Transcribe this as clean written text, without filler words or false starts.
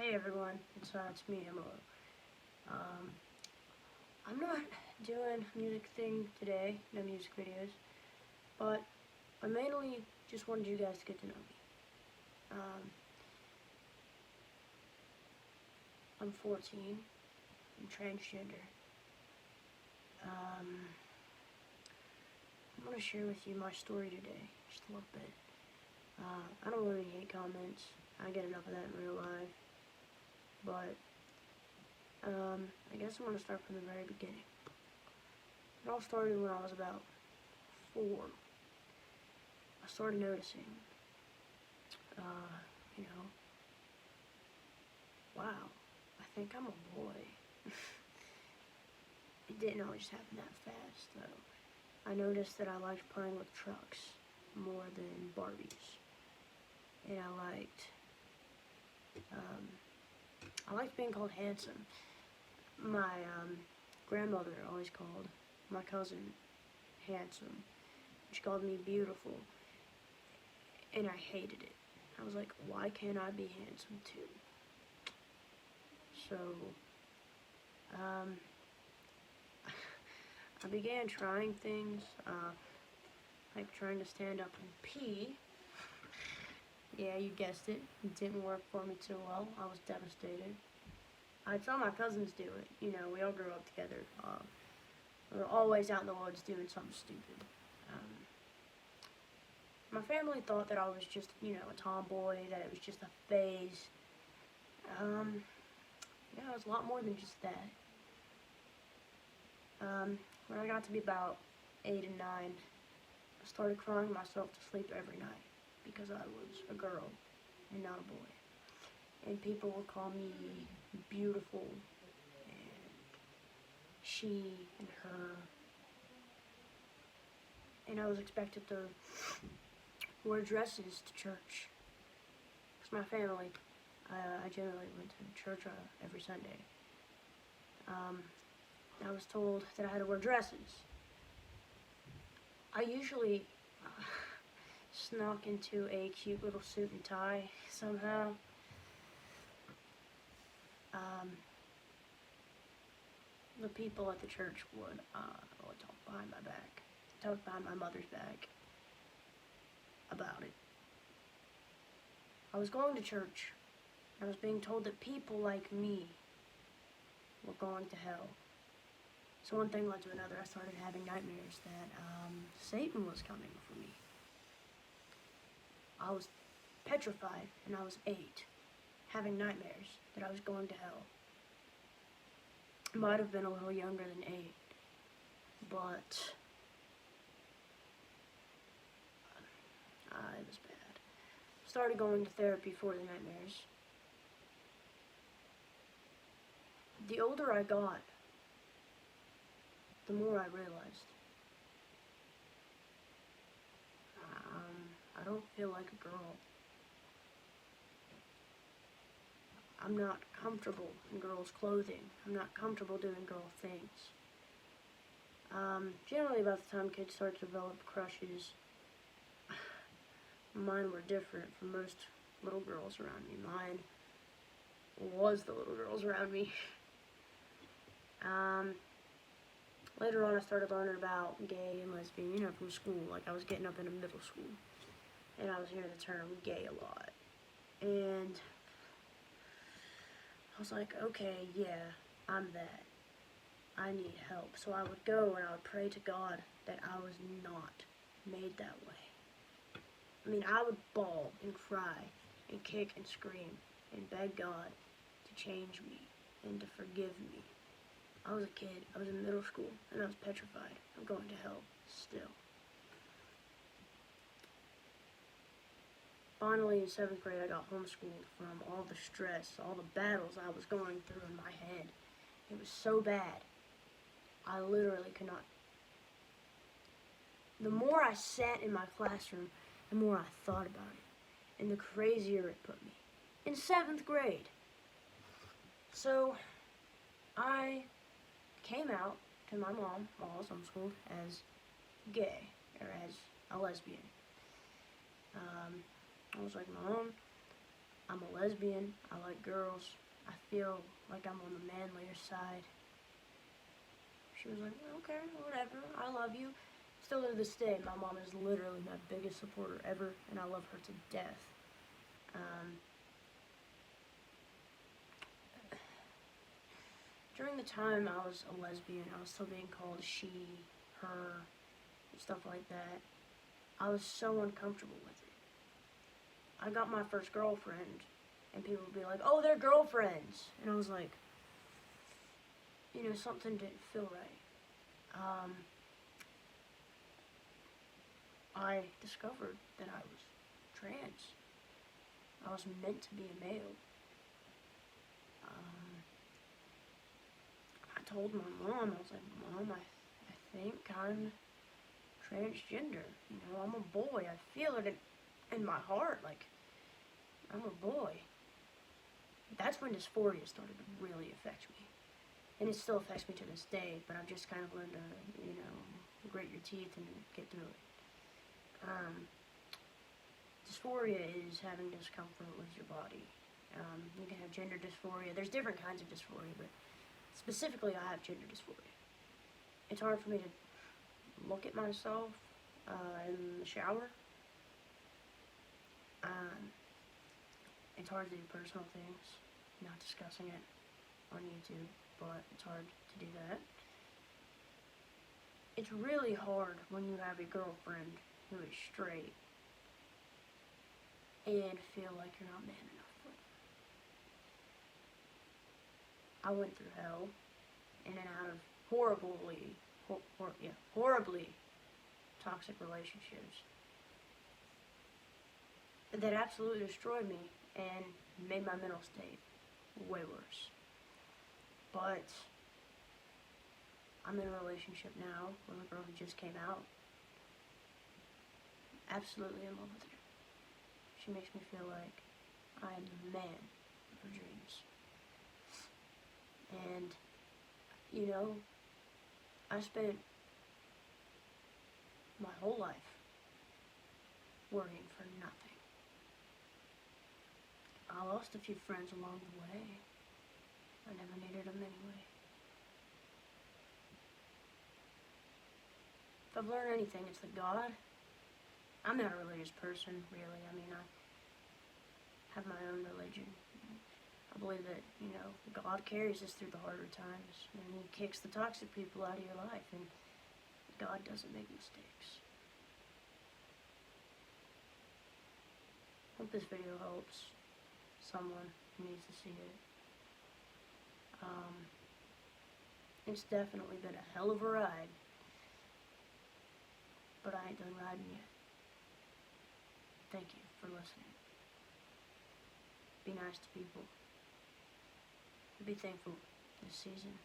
Hey everyone, it's me, Emily. Um, I'm not doing a music thing today, no music videos, but I mainly just wanted you guys to get to know me. I'm 14, I'm transgender. Um, I'm going to share with you my story today, just a little bit. I don't really hate comments, I get enough of that in real life, but I guess I'm going to start from the very beginning. It all started when I was about 4. I started noticing, you know, wow, I think I'm a boy. It didn't always happen that fast, though. I noticed that I liked playing with trucks more than Barbies. And I liked being called handsome. My grandmother always called my cousin handsome. She called me beautiful. And I hated it. I was like, why can't I be handsome too? So, I began trying things, like trying to stand up and pee. Yeah, you guessed it. It didn't work for me too well. I was devastated. I saw my cousins do it. You know, we all grew up together. We were always out in the woods doing something stupid. My family thought that I was just, you know, a tomboy, that it was just a phase. Yeah, it was a lot more than just that. When I got to be about 8 and 9, I started crying myself to sleep every night because I was a girl and not a boy. And people would call me beautiful and she and her. And I was expected to wear dresses to church. Because my family, I generally went to church every Sunday. I was told that I had to wear dresses. I usually snuck into a cute little suit and tie somehow. The people at the church would talk behind my back, talk behind my mother's back about it. I was going to church. I was being told that people like me were going to hell. So one thing led to another. I started having nightmares that Satan was coming for me. I was petrified, and I was 8, having nightmares that I was going to hell. I might have been a little younger than 8, but it was bad. Started going to therapy for the nightmares. The older I got, the more I realized. I don't feel like a girl. I'm not comfortable in girls' clothing. I'm not comfortable doing girl things. Generally about the time kids start to develop crushes, mine were different from most little girls around me. Mine was the little girls around me. Later on I started learning about gay and lesbian, you know, from school. Like I was getting up into middle school and I was hearing the term gay a lot. And I was like, okay, yeah, I'm that. I need help. So I would go and I would pray to God that I was not made that way. I mean, I would bawl and cry and kick and scream and beg God to change me and to forgive me. I was a kid, I was in middle school, and I was petrified. I'm going to hell still. Finally, in 7th grade, I got homeschooled from all the stress, all the battles I was going through in my head. It was so bad. I literally could not. The more I sat in my classroom, the more I thought about it, and the crazier it put me. In 7th grade. So, I came out to my mom while I was homeschooled as gay, or as a lesbian. I was like, Mom, I'm a lesbian. I like girls. I feel like I'm on the manlier side. She was like, okay, whatever. I love you. Still to this day, my mom is literally my biggest supporter ever, and I love her to death. During the time I was a lesbian, I was still being called she, her, and stuff like that. I was so uncomfortable with it. I got my first girlfriend, and people would be like, oh, they're girlfriends. And I was like, something didn't feel right. I discovered that I was trans. I was meant to be a male. I told my mom, I was like, Mom, I think I'm transgender. I'm a boy. I feel it in my heart, like, I'm a boy. That's when dysphoria started to really affect me. And it still affects me to this day, but I've just kind of learned to, grit your teeth and get through it. Dysphoria is having discomfort with your body. You can have gender dysphoria. There's different kinds of dysphoria, but specifically I have gender dysphoria. It's hard for me to look at myself in the shower. It's hard to do personal things. Not discussing it on YouTube, but it's hard to do that. It's really hard when you have a girlfriend who is straight and feel like you're not man enough for them. I went through hell in and out of horribly toxic relationships that absolutely destroyed me and made my mental state way worse. But I'm in a relationship now with a girl who just came out. Absolutely in love with her. She makes me feel like I am the man of her dreams. And, I spent my whole life worrying for nothing. I lost a few friends along the way. I never needed them anyway. If I've learned anything, it's that God, I'm not a religious person, really. I have my own religion. I believe that, God carries us through the harder times, and He kicks the toxic people out of your life, and God doesn't make mistakes. Hope this video helps someone who needs to see it. It's definitely been a hell of a ride, but I ain't done riding yet. Thank you for listening. Be nice to people. Be thankful this season.